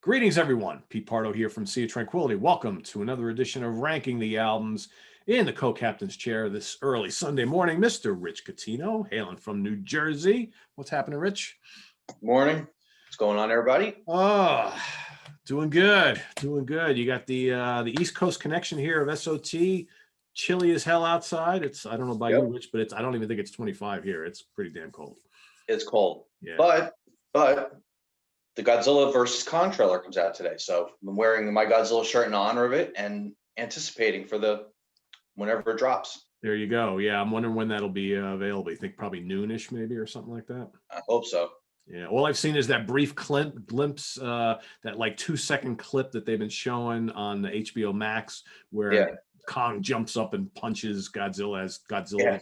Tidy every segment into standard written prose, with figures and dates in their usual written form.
Greetings, everyone. Pete Pardo here from Sea of Tranquility. Welcome to another edition of Ranking the Albums in the co-captain's chair this early Sunday morning. Mr. Rich Catino, hailing from New Jersey. What's happening, Rich? Morning. What's going on, everybody? Oh, doing good. Doing good. You got the East Coast connection here of SOT. Chilly as hell outside. I don't know about you, Rich, but I don't even think it's 25 here. It's pretty damn cold. It's cold. Yeah. But the Godzilla versus Kong trailer comes out today. So I'm wearing my Godzilla shirt in honor of it and anticipating for whenever it drops. There you go. Yeah, I'm wondering when that'll be available. You think probably noonish maybe or something like that? I hope so. Yeah, all I've seen is that brief glimpse, that like 2-second clip that they've been showing on the HBO Max where Kong jumps up and punches Godzilla as Godzilla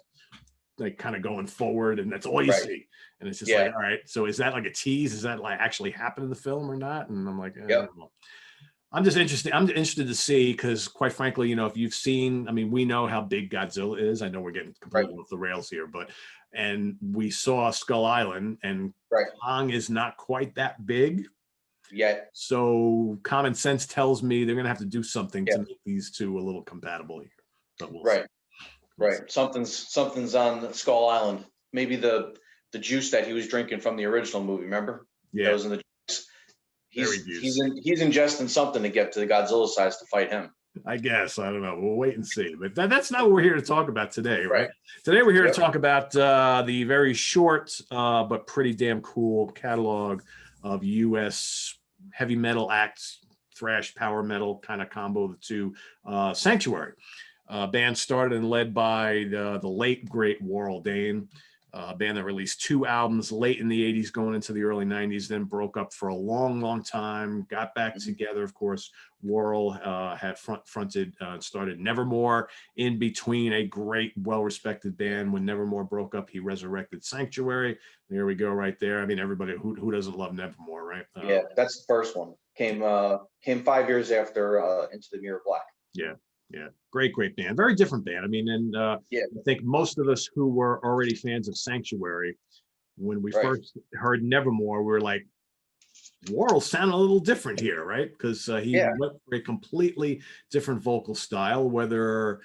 like kind of going forward, and that's all you see. And it's just like, all right, so is that like a tease? Is that like actually happen in the film or not? And I'm like, I don't know. I'm just interested. I'm interested to see because, quite frankly, you know, if you've seen, I mean, we know how big Godzilla is. I know we're getting completely off the rails here, and we saw Skull Island, and Kong is not quite that big yet. So common sense tells me they're going to have to do something to make these two a little compatible here. But we'll see. Right. Something's on Skull Island. Maybe the juice that he was drinking from the original movie. Remember? Yeah. That was in the juice. He's ingesting something to get to the Godzilla size to fight him. I guess. I don't know. We'll wait and see. But that's not what we're here to talk about today, right? Today we're here to talk about the very short but pretty damn cool catalog of U.S. heavy metal acts, thrash, power metal kind of combo of the two. Sanctuary. Band started and led by the late, great warreldane. Band that released 2 albums late in the 80s, going into the early 90s, then broke up for a long, long time, got back together. Of course, Warrell had fronted and started Nevermore in between, a great, well-respected band. When Nevermore broke up, he resurrected Sanctuary. There we go right there. I mean, everybody, who doesn't love Nevermore, right? Yeah, that's the first one. Came 5 years after Into the Mirror Black. Yeah, great band. Very different band. I mean, and I think most of us who were already fans of Sanctuary, when we first heard Nevermore, we were like, Warrell sounded a little different here, right? Because he went for a completely different vocal style, whether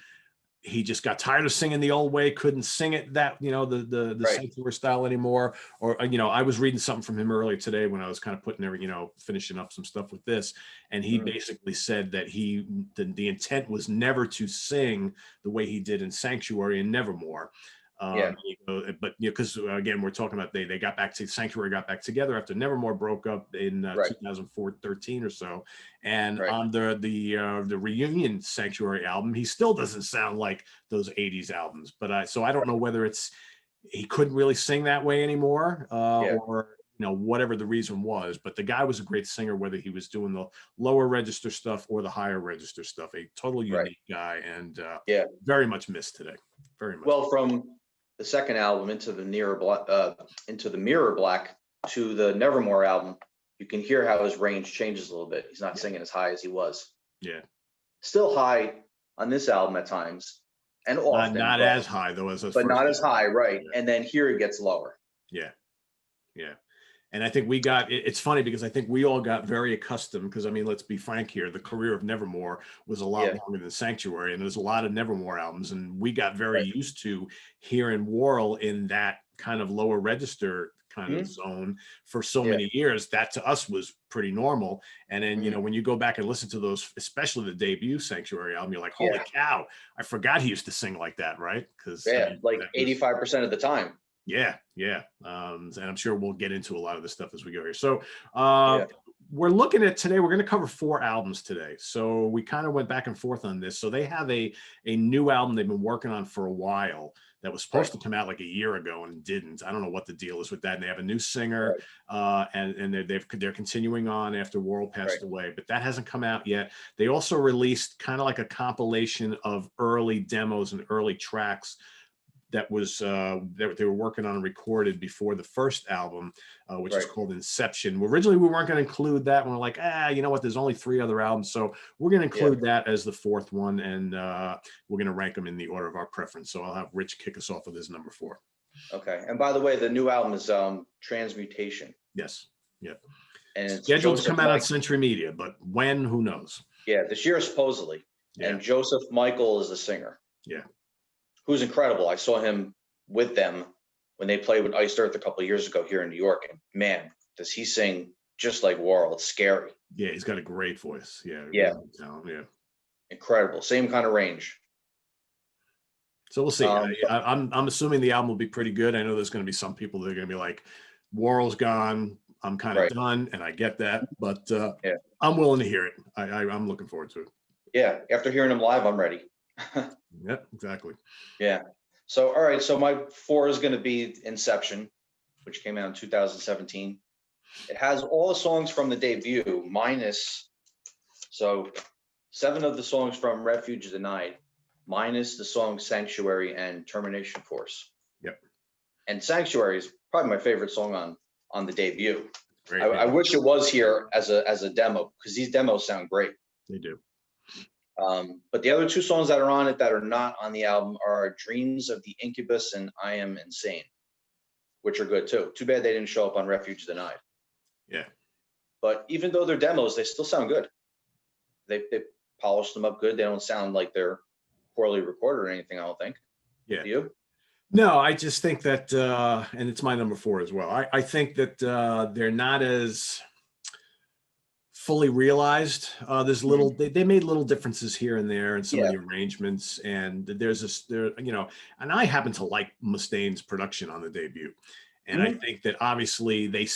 he just got tired of singing the old way, couldn't sing it that, you know, the Sanctuary style anymore. Or, you know, I was reading something from him earlier today when I was kind of putting every, you know, finishing up some stuff with this. And he basically said that the intent was never to sing the way he did in Sanctuary and Nevermore. But you know, because again, we're talking about they got back to Sanctuary, got back together after Nevermore broke up in 2013 or so, and on the reunion Sanctuary album, he still doesn't sound like those 80s albums. But so I don't know whether it's he couldn't really sing that way anymore, or you know, whatever the reason was. But the guy was a great singer, whether he was doing the lower register stuff or the higher register stuff. A totally unique guy, and very much missed today. Very much. Well, from the second album, Into the Mirror Black to the Nevermore album, you can hear how his range changes a little bit. He's not singing as high as he was. Yeah. Still high on this album at times, and often. Not as high though as but not as high, right? Yeah. And then here it gets lower. Yeah. And I think it's funny because I think we all got very accustomed, because I mean, let's be frank here, the career of Nevermore was a lot longer than Sanctuary, and there's a lot of Nevermore albums, and we got very used to hearing Warrell in that kind of lower register kind of zone for so many years. That to us was pretty normal. And then, you know, when you go back and listen to those, especially the debut Sanctuary album, you're like, holy cow, I forgot he used to sing like that, right? Because I mean, like 85% of the time. Yeah. And I'm sure we'll get into a lot of this stuff as we go here. So we're looking at today, we're going to cover 4 albums today. So we kind of went back and forth on this. So they have a new album they've been working on for a while that was supposed to come out like a year ago and didn't. I don't know what the deal is with that. And they have a new singer, and they're continuing on after Warrell passed away, but that hasn't come out yet. They also released kind of like a compilation of early demos and early tracks that was that they were working on and recorded before the first album, which is called Inception. Originally, we weren't going to include that. And we're like, you know what? There's only 3 other albums, so we're going to include that as the 4th one, and we're going to rank them in the order of our preference. So I'll have Rich kick us off with his number 4. Okay. And by the way, the new album is Transmutation. Yes. Yeah. and it's Scheduled to Joseph come out on Mike. Century Media, but when, who knows? Yeah, this year supposedly. Yeah. And Joseph Michael is the singer. Yeah. Who's incredible. I saw him with them when they played with Iced Earth a couple of years ago here in New York. And man, does he sing just like Warrell. It's scary. Yeah, he's got a great voice. Yeah. Yeah. Yeah. Incredible. Same kind of range. So we'll see. I'm assuming the album will be pretty good. I know there's going to be some people that are going to be like, Warrell's gone. I'm kind of done, and I get that, but I'm willing to hear it. I'm looking forward to it. Yeah, after hearing him live, I'm ready. Yep, exactly. Yeah. So, all right. So my 4 is going to be Inception, which came out in 2017. It has all the songs from the debut, minus, so 7 of the songs from Refuge Denied, minus the song Sanctuary and Termination Force. Yep. And Sanctuary is probably my favorite song on the debut. Great, I wish it was here as a demo, because these demos sound great. They do. But the other 2 songs that are on it that are not on the album are Dreams of the Incubus and I Am Insane, which are good too. Too bad they didn't show up on Refuge Denied. Yeah. But even though they're demos, they still sound good. They polished them up good. They don't sound like they're poorly recorded or anything, I don't think. Yeah. Do you? No, I just think that, and it's my number 4 as well. I think that they're not as fully realized. There's little, they made little differences here and there in some of the arrangements, and there's this, and I happen to like Mustaine's production on the debut. And I think that obviously they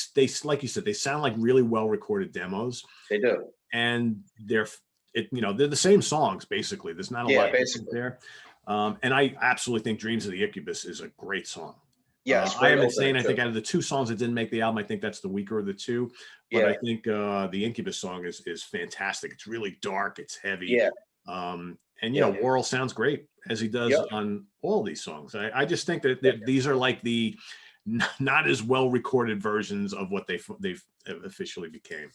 like you said, they sound like really well recorded demos. They do. And they're the same songs basically. There's not a lot there. And I absolutely think Dreams of the Incubus is a great song. Yeah, I am insane. I think out of the 2 songs that didn't make the album, I think that's the weaker of the 2. But I think the Incubus song is fantastic. It's really dark. It's heavy. Yeah. And Warrell sounds great as he does on all these songs. I just think that these are like the not as well recorded versions of what they've officially became.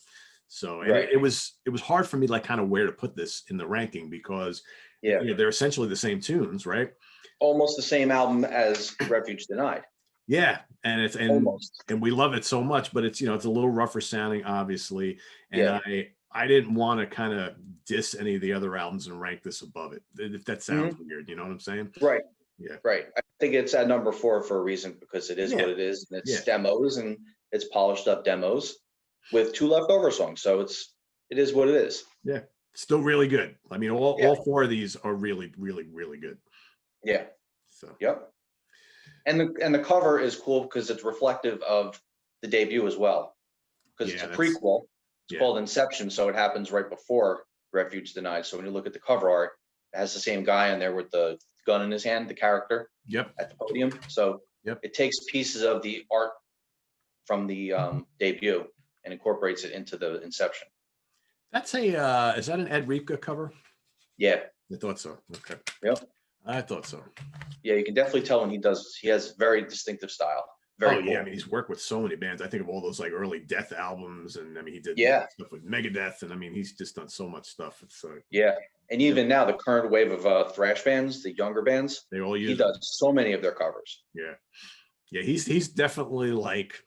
So it was hard for me, like, kind of where to put this in the ranking, because they're essentially the same tunes, right? Almost the same album as Refuge Denied. Yeah, and it's Almost. and we love it so much, but it's it's a little rougher sounding, obviously. And I didn't want to kind of diss any of the other albums and rank this above it. If that sounds weird, you know what I'm saying? Right. Yeah. Right. I think it's at number 4 for a reason, because it is what it is, and it's demos, and it's polished up demos with 2 leftover songs. So it is what it is. Yeah. Still really good. I mean, all 4 of these are really, really, really good. Yeah. So. Yep. And the cover is cool because it's reflective of the debut as well, because it's a prequel. It's called Inception, so it happens right before Refuge Denied. So when you look at the cover art, it has the same guy in there with the gun in his hand, the character. Yep. At the podium. So it takes pieces of the art from the debut and incorporates it into the Inception. That's is that an Ed Repka cover? Yeah. I thought so. Okay. Yep. I thought so. Yeah, you can definitely tell when he has very distinctive style. Very cool. Yeah, I mean, he's worked with so many bands. I think of all those like early Death albums, and I mean, he did stuff with Megadeth, and I mean, he's just done so much stuff. It's and even now the current wave of thrash bands, the younger bands, they all use. He does so many of their covers. Yeah, he's definitely like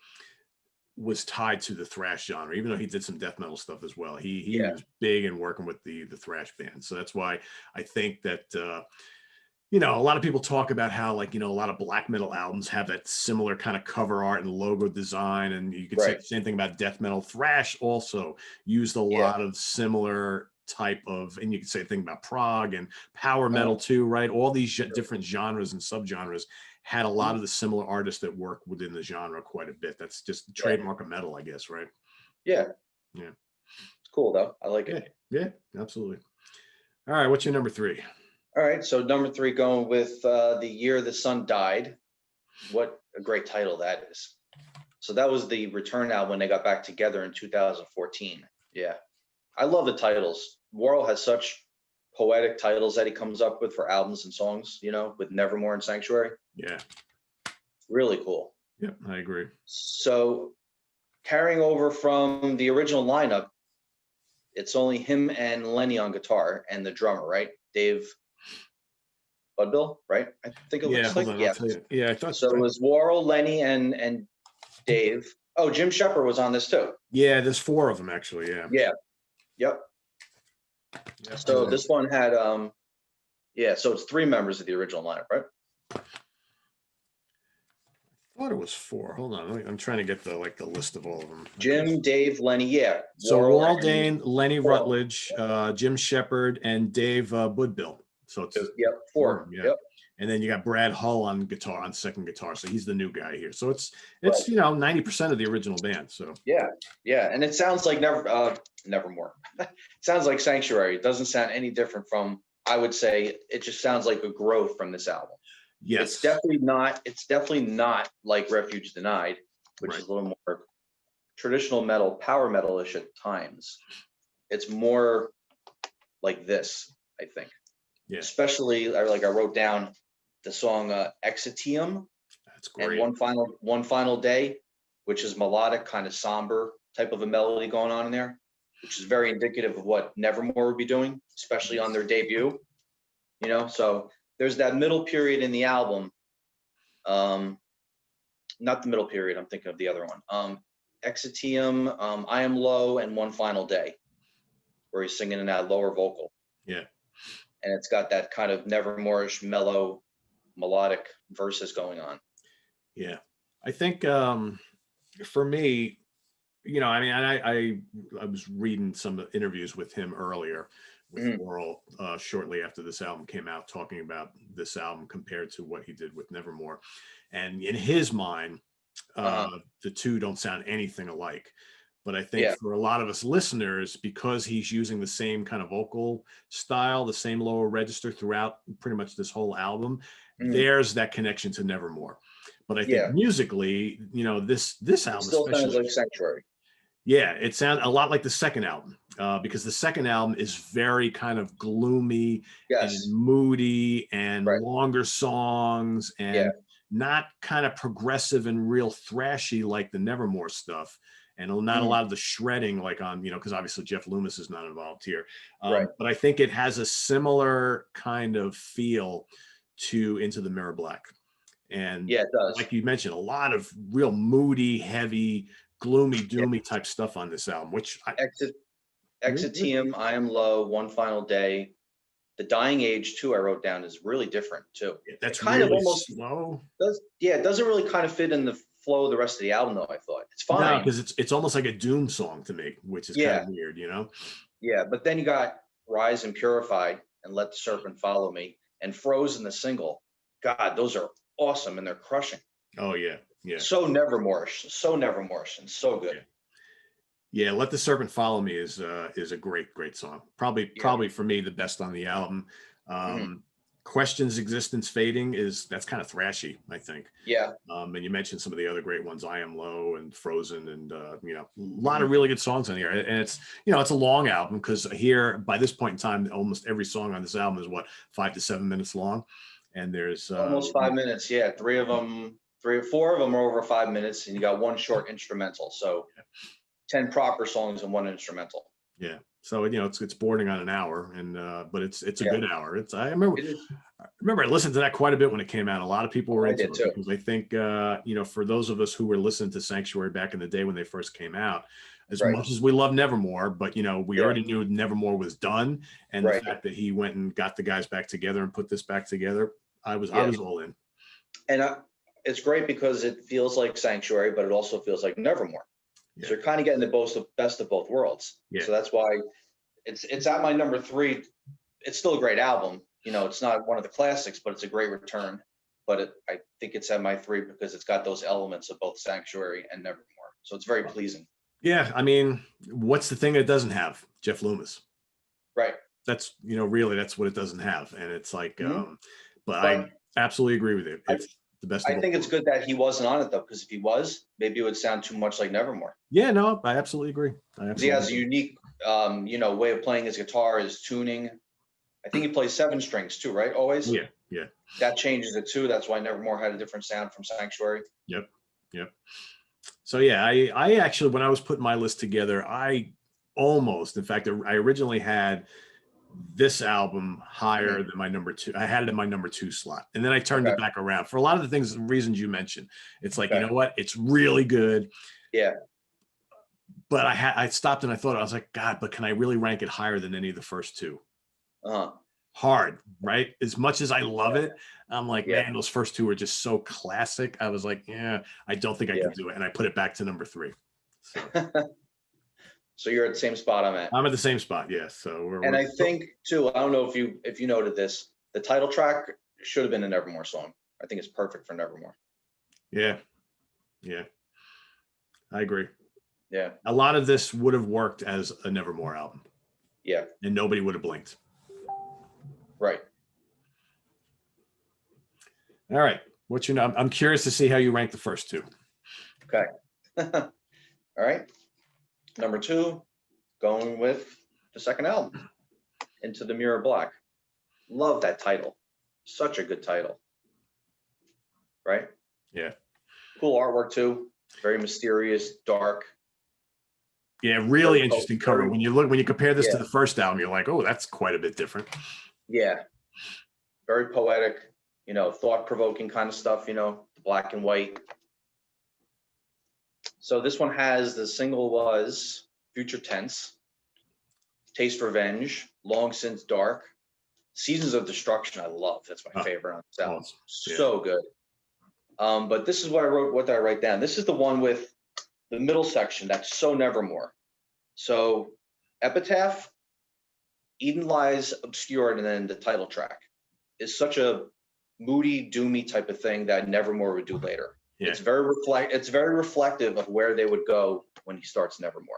was tied to the thrash genre, even though he did some death metal stuff as well. He was big in working with the thrash bands, so that's why I think that. A lot of people talk about how, like, a lot of black metal albums have that similar kind of cover art and logo design. And you could say the same thing about death metal. Thrash also used a lot of similar type of, and you could say the thing about prog and power metal too, right? All these different genres and subgenres had a lot of the similar artists that work within the genre quite a bit. That's just the trademark of metal, I guess, right? Yeah. Yeah. It's cool though. I like it. Yeah, absolutely. All right. What's your number 3? All right, so number 3, going with The Year the Sun Died. What a great title that is. So that was the return album when they got back together in 2014. Yeah, I love the titles. Warrell has such poetic titles that he comes up with for albums and songs, with Nevermore and Sanctuary. Yeah. Really cool. Yeah, I agree. So carrying over from the original lineup, it's only him and Lenny on guitar and the drummer, right? Dave Budbill, right? I think it looks like. Yeah, I thought so. It was Warrell, Lenny, and Dave. Oh, Jim Shepard was on this too. Yeah, there's 4 of them actually. Yeah. Yeah. Yep. Yeah, So this one had yeah, so it's 3 members of the original lineup, right? I thought it was 4. Hold on, I'm trying to get the list of all of them. Jim, Dave, Lenny, yeah. So warreldane, Lenny Worrell. Rutledge, Jim Shepard, and Dave Budbill. So it's Yep, 4. yeah. Yep. And then you got Brad Hull on guitar, on second guitar. So he's the new guy here. So it's Right. 90% of the original band. So Yeah, and it sounds like Nevermore. It sounds like Sanctuary. It doesn't sound any different from. I would say it just sounds like a growth from this album. yes, It's definitely not. It's definitely not like Refuge Denied, which Right. is a little more traditional metal, power metal-ish at times. It's more like this, I think. Yeah. Especially, I wrote down the song Exitium that's great. and One Final Day, which is melodic, kind of somber type of a melody going on in there, which is very indicative of what Nevermore would be doing, especially on their debut. You know, so there's that middle period in the album. Not the middle period, I'm thinking of the other one. Exitium, I Am Low, and One Final Day, where he's singing in that lower vocal. Yeah. And it's got that kind of Nevermore-ish mellow melodic verses going on. Yeah. I think for me, I mean, I was reading some interviews with him earlier with Worrell shortly after this album came out, talking about this album compared to what he did with Nevermore. And in his mind, the two don't sound anything alike. But I think for a lot of us listeners, because he's using the same kind of vocal style, the same lower register throughout pretty much this whole album, there's that connection to Nevermore. But I think musically, this album still sounds like Sanctuary. Yeah, it sounds a lot like the second album, because the second album is very kind of gloomy and moody and longer songs and not kind of progressive and real thrashy like the Nevermore stuff. And not a lot of the shredding like on, because obviously Jeff Loomis is not involved here. But I think it has a similar kind of feel to Into the Mirror Black. And it does. Like you mentioned, a lot of real moody, heavy, gloomy, doomy type stuff on this album, which Exitium, I Am Low, One Final Day. The Dying Age too, I wrote down, is really different too. That's kind really of almost slow. It doesn't really kind of fit in the flow of the rest of the album though. I thought it's fine. No, because it's almost like a doom song to me, which is kind of weird, Yeah, but then you got Rise and Purify and Let the Serpent Follow Me and Frozen the single. God, those are awesome and they're crushing. Oh yeah. So Nevermore, and so good. Yeah, Let the Serpent Follow Me is a great song. Probably for me the best on the album. Questions Existence Fading that's kind of thrashy, I think. Yeah. And you mentioned some of the other great ones, I Am Low and Frozen, and a lot of really good songs on here. And it's it's a long album, because here by this point in time, almost every song on this album is 5 to 7 minutes long, and there's almost 5 minutes. Yeah, 3 or 4 of them are over 5 minutes, and you got one short instrumental. So 10 proper songs and one instrumental. Yeah. So it's bordering on an hour, and but it's a good hour. I remember I listened to that quite a bit when it came out. A lot of people were into it too, because I think for those of us who were listening to Sanctuary back in the day when they first came out, as much as we love Nevermore, but we already knew Nevermore was done, and the fact that he went and got the guys back together and put this back together, I was all in. And it's great because it feels like Sanctuary, but it also feels like Nevermore. So you're kind of getting the best of both worlds. So that's why it's at my number 3. It's still a great album. It's not one of the classics, but it's a great return. But I think it's at my 3 because it's got those elements of both Sanctuary and Nevermore. So it's very pleasing. Yeah, I mean, what's the thing it doesn't have? Jeff Loomis. Right. That's really that's what it doesn't have, and it's like, but I absolutely agree with you. It's the best. I think it's good that he wasn't on it though, because if he was, maybe it would sound too much like Nevermore. Yeah, no, I absolutely agree. He has a unique, way of playing his guitar, his tuning. I think he plays 7 strings too, right? Always. Yeah. That changes it too. That's why Nevermore had a different sound from Sanctuary. Yep. So yeah, I actually, when I was putting my list together, in fact, I originally had this album higher than my number 2. I had it in my number 2 slot, and then I turned it back around for a lot of the reasons you mentioned. It's like, you know what? It's really good. Yeah. But I stopped and I thought, I was like, God, but can I really rank it higher than any of the first two? Uh-huh. Hard, right? As much as I love it, I'm like, Yeah. man, those first two are just so classic. I was like, yeah, I don't think I Yeah. can do it. And I put it back to number 3. So So you're at the same spot I'm at. I'm at the same spot. Yeah. So And I think too, I don't know if you noted this, the title track should have been a Nevermore song. I think it's perfect for Nevermore. yeah. Yeah. I agree. Yeah. A lot of this would have worked as a Nevermore album. Yeah. And nobody would have blinked. Right. All right. What's your I'm curious to see how you rank the first two. Okay. All right. Number 2, going with the second album, Into the Mirror Black. Love that title. Such a good title. Right? Yeah. Cool artwork too. Very mysterious, dark. Yeah, really interesting cover. When you compare this to the first album, you're like, oh, that's quite a bit different. Yeah. Very poetic, thought-provoking kind of stuff, the black and white. So this one has, the single was Future Tense, Taste Revenge, Long Since Dark, Seasons of Destruction. I love. That's my favorite on this album. Awesome. So good. But this is what I wrote. What did I write down? This is the one with the middle section. That's so Nevermore. So Epitaph, Eden Lies Obscured, and then the title track is such a moody, doomy type of thing that Nevermore would do later. Yeah. It's very reflective of where they would go when he starts Nevermore.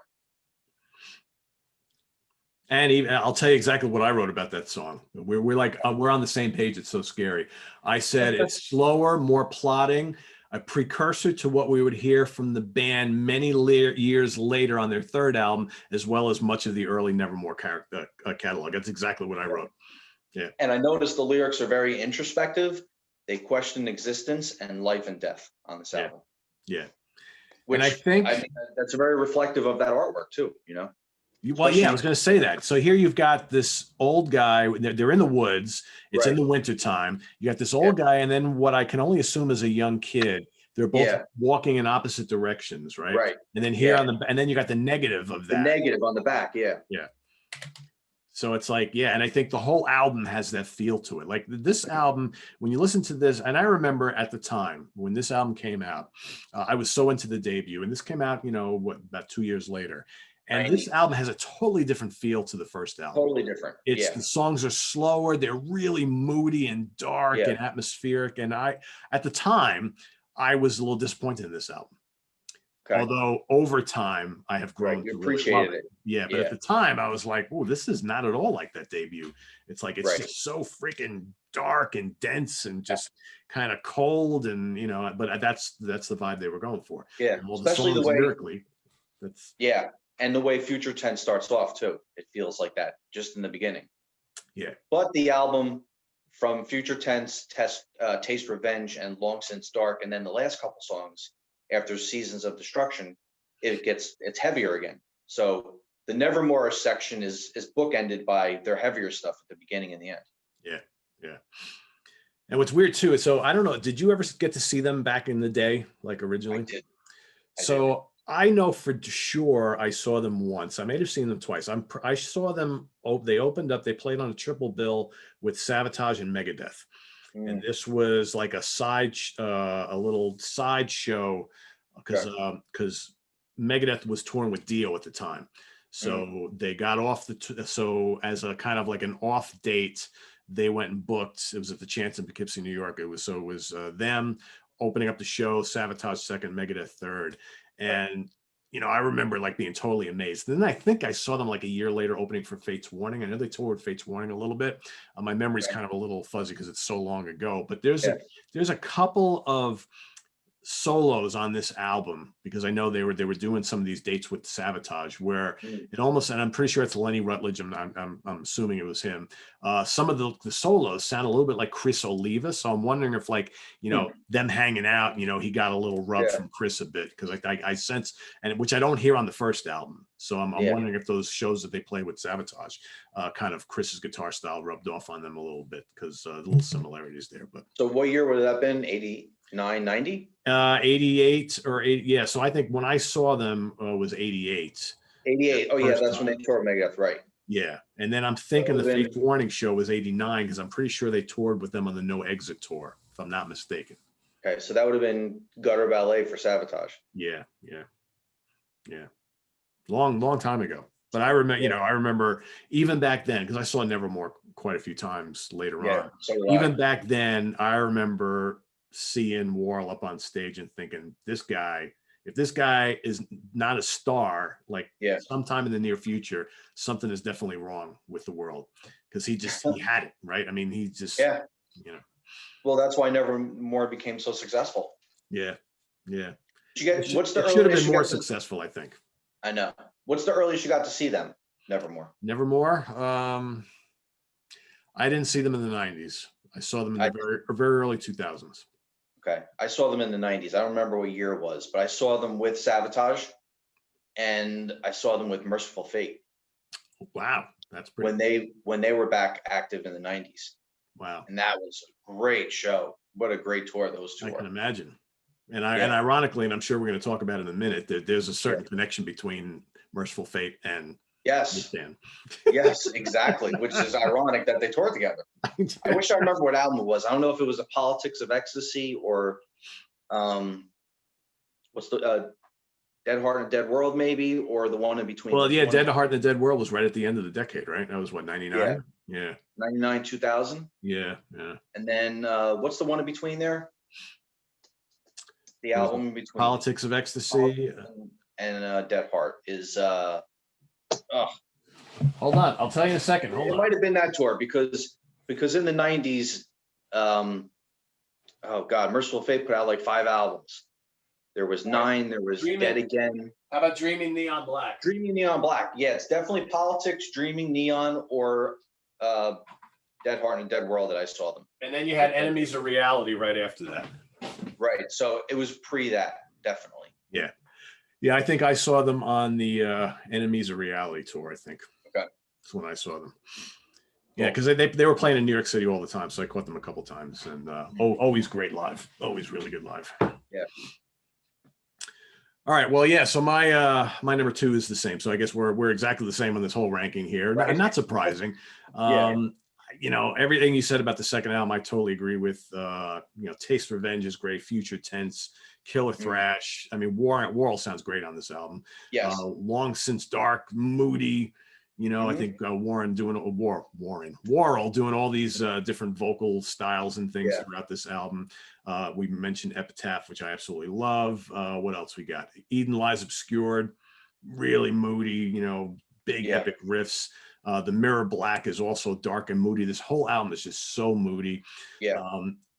And even I'll tell you exactly what I wrote about that song. We're like we're on the same page. It's so scary. I said it's slower, more plotting, a precursor to what we would hear from the band many years later on their third album, as well as much of the early Nevermore catalog. That's exactly what I wrote. Yeah. And I noticed the lyrics are very introspective. They question existence and life and death on this album. Yeah. Which and I think that's very reflective of that artwork too, Well, yeah, I was going to say that. So here you've got this old guy. They're in the woods. It's in the wintertime. You got this old guy, and then what I can only assume is a young kid. They're both walking in opposite directions, right? Right. And then here and then you got the negative of that. The negative on the back, yeah. Yeah. So it's like, yeah, and I think the whole album has that feel to it. Like this album, when you listen to this, and I remember at the time when this album came out, I was so into the debut, and this came out, about 2 years later. And this album has a totally different feel to the first album. Totally different. The songs are slower. They're really moody and dark and atmospheric. And at the time, I was a little disappointed in this album. Okay. Although over time, I have grown to appreciate it. Yeah, but at the time, I was like, "Oh, this is not at all like that debut." It's like it's just so freaking dark and dense and just kind of cold, and But that's the vibe they were going for. Yeah, and especially the way lyrically. And the way Future Tense starts off too, it feels like that just in the beginning. Yeah. But the album from Future Tense, Taste Revenge, and Long Since Dark, and then the last couple songs after Seasons of Destruction, it's heavier again. So the Nevermore section is bookended by their heavier stuff at the beginning and the end. Yeah, yeah. And what's weird too, so I don't know, did you ever get to see them back in the day, like originally? I did. I know for sure I saw them once. I may have seen them twice. I saw them. They opened up. They played on a triple bill with Savatage and Megadeth, and this was like a little side show because Megadeth was touring with Dio at the time. So they got off so as a kind of like an off date, they went and booked. It was at the Chance in Poughkeepsie, New York. It was them opening up the show, Savatage second, Megadeth third. And, I remember like being totally amazed. Then I think I saw them like a year later opening for Fate's Warning. I know they toured Fate's Warning a little bit. My memory's kind of a little fuzzy because it's so long ago, but there's a couple of solos on this album because I know they were doing some of these dates with Savatage where it almost, and I'm pretty sure it's Lenny Rutledge. I'm assuming it was him. Some of the solos sound a little bit like Chris Oliva. So I'm wondering if them hanging out, he got a little rub from Chris a bit because I sense, and which I don't hear on the first album. So I'm wondering if those shows that they play with Savatage, kind of Chris's guitar style rubbed off on them a little bit because the little similarities there. But so what year would that have been? 80? 990? 88 or 80. Yeah. So I think when I saw them was 88. 88. Oh yeah, First that's when they time. toured Megadeth, right? Yeah. And then I'm thinking the Faith Warning show was 89 because I'm pretty sure they toured with them on the No Exit tour, if I'm not mistaken. Okay, so that would have been Gutter Ballet for Sabotage. Yeah. Yeah. Yeah. Long time ago. But I remember, I remember even back then, because I saw Nevermore quite a few times later on. So even back then, I remember seeing Warrell up on stage and thinking, if this guy is not a star, like sometime in the near future, something is definitely wrong with the world. Because he had it, right? I mean, he just, Well, that's why Nevermore became so successful. Yeah. Yeah. What's the it earliest should have been more successful, I think. I know. What's the earliest you got to see them? Nevermore. I didn't see them in the 90s. I saw them in the very early 2000s. Okay. I saw them in the 90s. I don't remember what year it was, but I saw them with Sabotage and I saw them with Merciful Fate. Wow. That's pretty when they were back active in the 90s. Wow. And that was a great show. What a great tour those two were. I can imagine. And and ironically, and I'm sure we're going to talk about it in a minute, there's a certain connection between Merciful Fate and Dan. Yes, exactly. Which is ironic that they toured together. I wish I remember what album it was. I don't know if it was The Politics of Ecstasy or what's the Dead Heart and Dead World, maybe, or the one in between. Well, yeah, Dead Heart and the Dead World was right at the end of the decade, right? That was what, 99? Yeah. 99, 2000. Yeah. And then what's the one in between there? The album in between Politics of Ecstasy and Dead Heart is hold on, I'll tell you in a second. It might have been that tour because in the 90s, Merciful Fate put out like 5 albums. There was 9, there was Dead Again. How about Dreaming Neon Black? Dreaming Neon Black. Yeah, it's definitely Politics, Dreaming Neon, or Dead Heart and Dead World that I saw them. And then you had Enemies of Reality right after that. Right. So it was pre that, definitely. Yeah. Yeah, I think I saw them on the Enemies of Reality tour, I think. Okay. That's when I saw them. Yeah, because they were playing in New York City all the time, so I caught them a couple times. And always great live. Always really good live. Yeah. All right. Well, yeah. So my number 2 is the same. So I guess we're exactly the same on this whole ranking here. Right. Not surprising. Everything you said about the second album, I totally agree with. Taste for Revenge is great. Future Tense, Killer Thrash. I mean, Warrell sounds great on this album. Yes. Long Since Dark, Moody. I think Warrell doing all these different vocal styles and things throughout this album. We mentioned Epitaph, which I absolutely love. What else we got? Eden Lies Obscured, really moody, big epic riffs. The Mirror Black is also dark and moody. This whole album is just so moody. Yeah.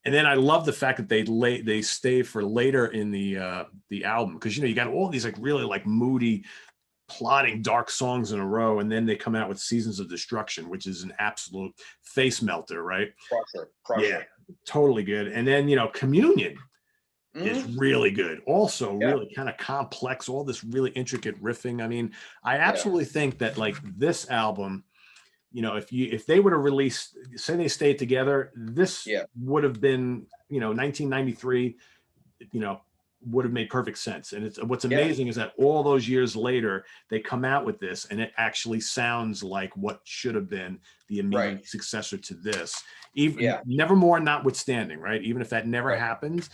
And then I love the fact that they stay for later in the album because you got all these like really like moody, plotting dark songs in a row, and then they come out with Seasons of Destruction, which is an absolute face melter, right? Crusher. Yeah, totally good. And then Communion is really good. Also, really kind of complex, all this really intricate riffing. I mean, I absolutely think that like this album, if they would have released, say they stayed together, this would have been, 1993, would have made perfect sense. And what's amazing is that all those years later, they come out with this and it actually sounds like what should have been the immediate successor to this. Even Nevermore notwithstanding, right? Even if that never happened,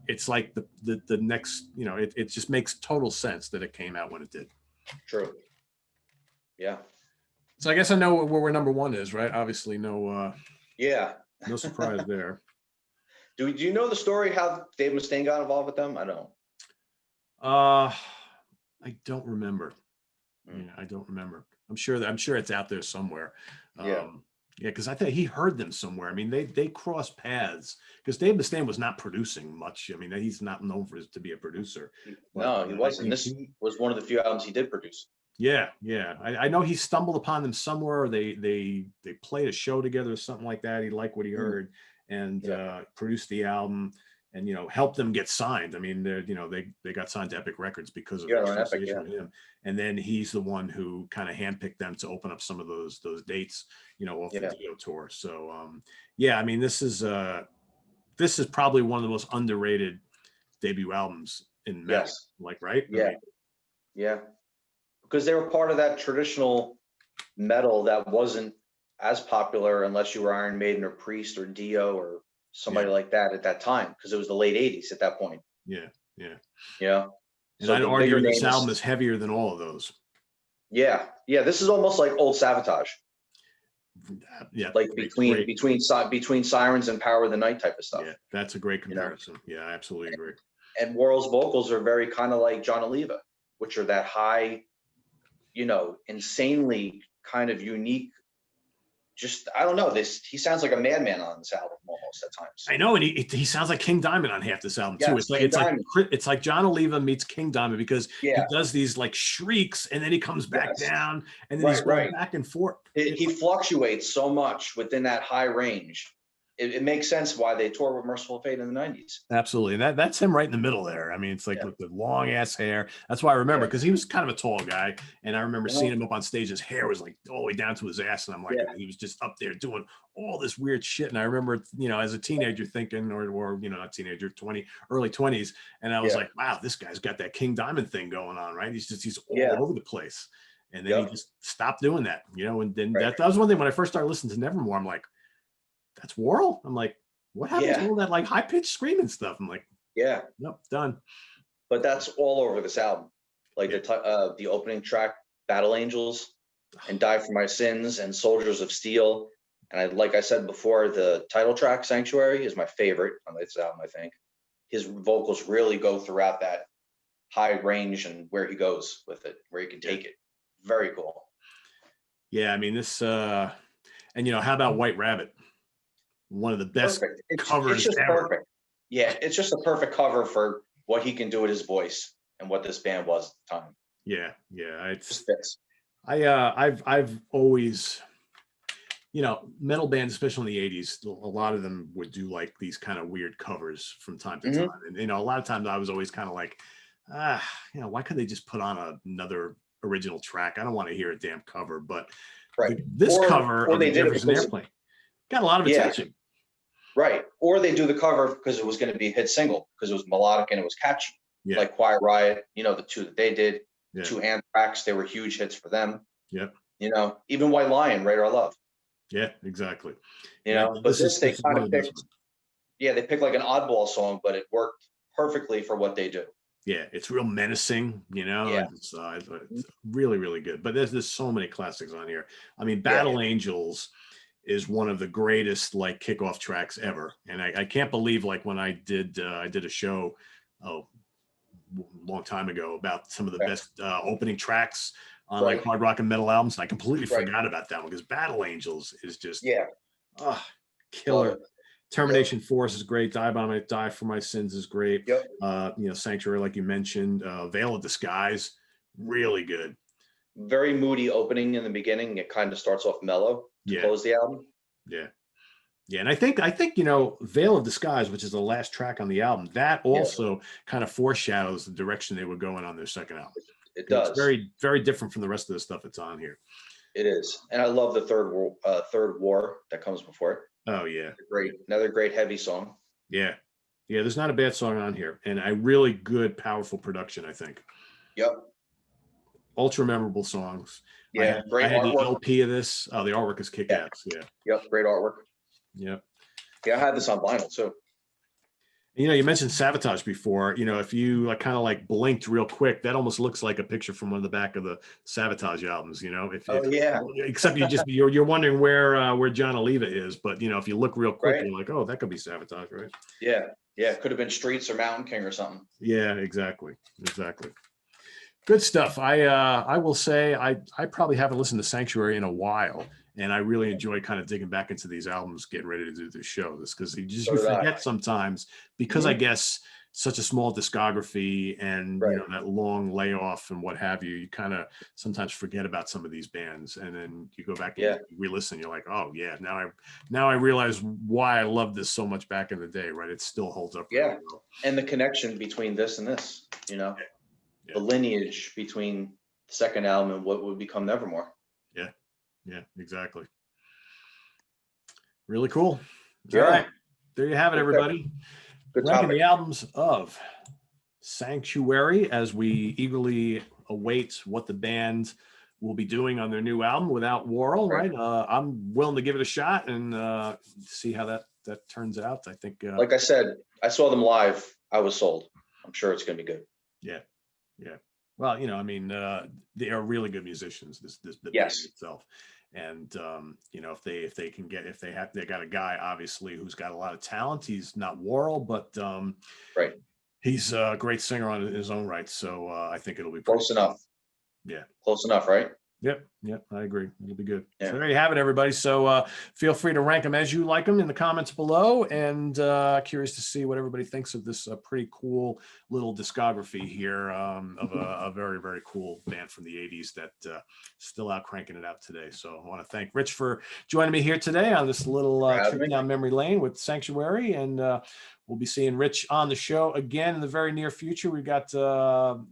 it's like the next, it just makes total sense that it came out when it did. True. Yeah. So I guess I know where number 1 is, right? Obviously no surprise there. Do you know the story how Dave Mustaine got involved with them? I don't. I don't remember. Yeah, I don't remember. I'm sure it's out there somewhere. Because I think he heard them somewhere. I mean, they crossed paths because Dave Mustaine was not producing much. I mean, he's not known to be a producer. No, he wasn't. This was one of the few albums he did produce. Yeah. I know he stumbled upon them somewhere. Or they played a show together or something like that. He liked what he heard. And produced the album and helped them get signed. I mean, they got signed to Epic Records because of the association with him. And then he's the one who kind of handpicked them to open up some of those dates, off the Dio tour. So I mean, this is this is probably one of the most underrated debut albums in metal. Yes. Like, right? I Yeah. mean, Yeah. Because they were part of that traditional metal that wasn't as popular unless you were Iron Maiden or Priest or Dio or somebody like that at that time, because it was the late 80s at that point. yeah, yeah. Yeah. And So I'd the argue bigger this names. album is heavier than all of those. Yeah. Yeah. This is almost like old Sabotage. Yeah, Like great. between Sirens and Power of the Night type of stuff. Yeah, that's a great comparison. Yeah, I absolutely agree. And Worrell's vocals are very kind of like John Oliva, which are that high, insanely kind of unique. Just, I don't know, he sounds like a madman on this album almost at times. I know, and he sounds like King Diamond on half this album too. Yes, It's like John Oliva meets King Diamond, because he does these like shrieks and then he comes back down and then he's going back and forth. He fluctuates so much within that high range. It makes sense why they toured with Merciful Fate in the 90s. Absolutely. And that's him right in the middle there. I mean, it's like with the long ass hair. That's why I remember, because he was kind of a tall guy. And I remember seeing him up on stage. His hair was like all the way down to his ass. And I'm like, he was just up there doing all this weird shit. And I remember, as a teenager thinking, or not teenager, early 20s. And I was like, wow, this guy's got that King Diamond thing going on, right? He's all over the place. And then he just stopped doing that, and then that was one thing when I first started listening to Nevermore. I'm like, that's Worrell? I'm like, what happened to all that like high pitched screaming stuff? I'm like, nope, done. But that's all over this album. Like the opening track, Battle Angels, and Die for My Sins, and Soldiers of Steel. And like I said before, the title track, Sanctuary, is my favorite on this album, I think. His vocals really go throughout that high range and where he goes with it, where he can take it. Very cool. Yeah, I mean, this, and how about White Rabbit? One of the best covers it's ever. Perfect. Yeah, it's just a perfect cover for what he can do with his voice and what this band was at the time. Yeah. It just fits. I've always, metal bands, especially in the 80s, a lot of them would do like these kind of weird covers from time to time. And, a lot of times I was always kind of like, why couldn't they just put on another original track? I don't want to hear a damn cover, but this cover of the Jefferson Airplane got a lot of attention. Right. Or they do the cover because it was going to be a hit single, because it was melodic and it was catchy. Yeah. Like Quiet Riot, the two that they did, two Anthrax, they were huge hits for them. Yep. Even White Lion, Radar Love. Yeah, exactly. But they kind of picked, they picked like an oddball song, but it worked perfectly for what they do. Yeah, it's real menacing, it's really, really good. But there's so many classics on here. I mean, Battle Angels is one of the greatest like kickoff tracks ever. And I can't believe, like, when I did a show a long time ago about some of the best opening tracks on like hard rock and metal albums. And I completely forgot about that one, because Battle Angels is just killer. Termination Force is great. Die for My Sins is great. Sanctuary, like you mentioned. Veil of Disguise, really good. Very moody opening in the beginning. It kind of starts off mellow to close the album. Yeah, and I think Veil of Disguise, which is the last track on the album, that also kind of foreshadows the direction they were going on their second album. It does. It's very, very different from the rest of the stuff that's on here. It is, and I love the third war that comes before it. Oh yeah, another great heavy song. Yeah, there's not a bad song on here, and a really good, powerful production, I think. Yep. Ultra memorable songs. Yeah, I had the LP of this. Oh, the artwork is kick-ass. Yeah. Yep, great artwork. Yep. Yeah, I had this on vinyl too. You mentioned Sabotage before. If you kind of like blinked real quick, that almost looks like a picture from one of the back of the Sabotage albums. Except you're wondering where John Oliva is, but if you look real quick, you're like, oh, that could be Sabotage, right? Yeah, could have been Streets or Mountain King or something. Yeah, exactly. Good stuff. I will say I probably haven't listened to Sanctuary in a while. And I really enjoy kind of digging back into these albums, getting ready to do this show. Because you forget sometimes, because I guess such a small discography and that long layoff and what have you, you kind of sometimes forget about some of these bands, and then you go back and you re-listen. You're like, oh yeah, now I realize why I loved this so much back in the day. Right, it still holds up. Yeah, really well. And the connection between this and this, the lineage between the second album and what would become Nevermore. Yeah, exactly. Really cool. Yeah. All right. there you have it, Okay. everybody. Good Ranking topic. the albums of Sanctuary as we eagerly await what the band will be doing on their new album Without Warrel, right? I'm willing to give it a shot and see how that turns out. I think Like I said, I saw them live. I was sold. I'm sure it's going to be good. yeah. Well, I mean, they are really good musicians, the band Yes. itself. And if they got a guy obviously who's got a lot of talent. He's not Warrel, but Right. he's a great singer on his own right. So I think it'll be pretty Close enough. Yeah. Close enough, right? Yep, I agree. It'll be good. Yeah. So there you have it, everybody. So feel free to rank them as you like them in the comments below, and curious to see what everybody thinks of this pretty cool little discography here of a very, very cool band from the 80s that still out cranking it out today. So I want to thank Rich for joining me here today on this little trip down memory lane with Sanctuary, and we'll be seeing Rich on the show again in the very near future. We've got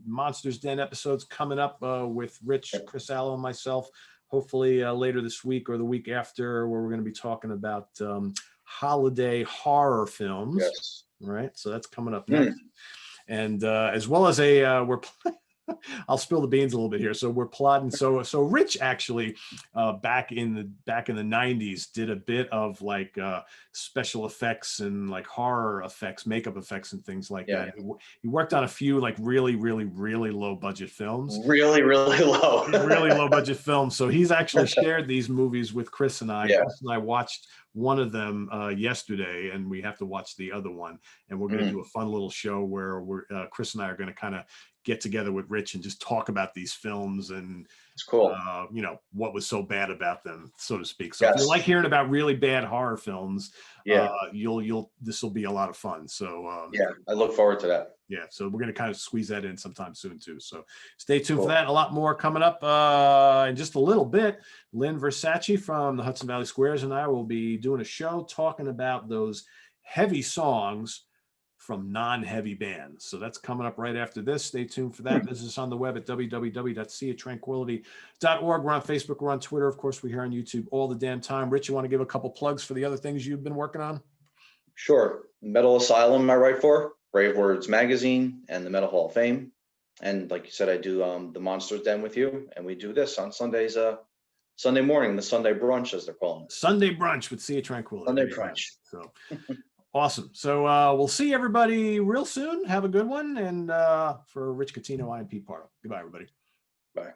Monsters Den episodes coming up with Rich, Chris Allo, and myself, hopefully later this week or the week after, where we're going to be talking about holiday horror films. Yes. Right. So that's coming up next. And as well as I'll spill the beans a little bit here. So we're plotting. So Rich actually back in the 90s did a bit of like special effects and like horror effects, makeup effects and things like that. He worked on a few like really, really, really low budget films. Really, really low. Really low budget films. So he's actually shared these movies with Chris and I. Chris and I watched one of them yesterday, and we have to watch the other one. And we're going to do a fun little show where Chris and I are going to kind of get together with Rich and just talk about these films and it's cool. What was so bad about them, so to speak. So if you like hearing about really bad horror films, this will be a lot of fun. So I look forward to that. Yeah, so we're going to kind of squeeze that in sometime soon too. So stay tuned for that. A lot more coming up in just a little bit. Lynn Versace from the Hudson Valley Squares and I will be doing a show talking about those heavy songs from non-heavy bands. So that's coming up right after this. Stay tuned for that. Visit us on the web at www.seatranquility.org. We're on Facebook. We're on Twitter. Of course, we're here on YouTube all the damn time. Rich, you want to give a couple plugs for the other things you've been working on? Sure. Metal Asylum I write for, Brave Words Magazine, and the Metal Hall of Fame. And like you said, I do the Monsters Den with you, and we do this on Sundays, Sunday morning, the Sunday brunch, as they're calling it. Sunday brunch with Sea Tranquility. Sunday brunch. So awesome. So we'll see everybody real soon. Have a good one. And for Rich Catino, I am Pete Pardo. Goodbye, everybody. Bye.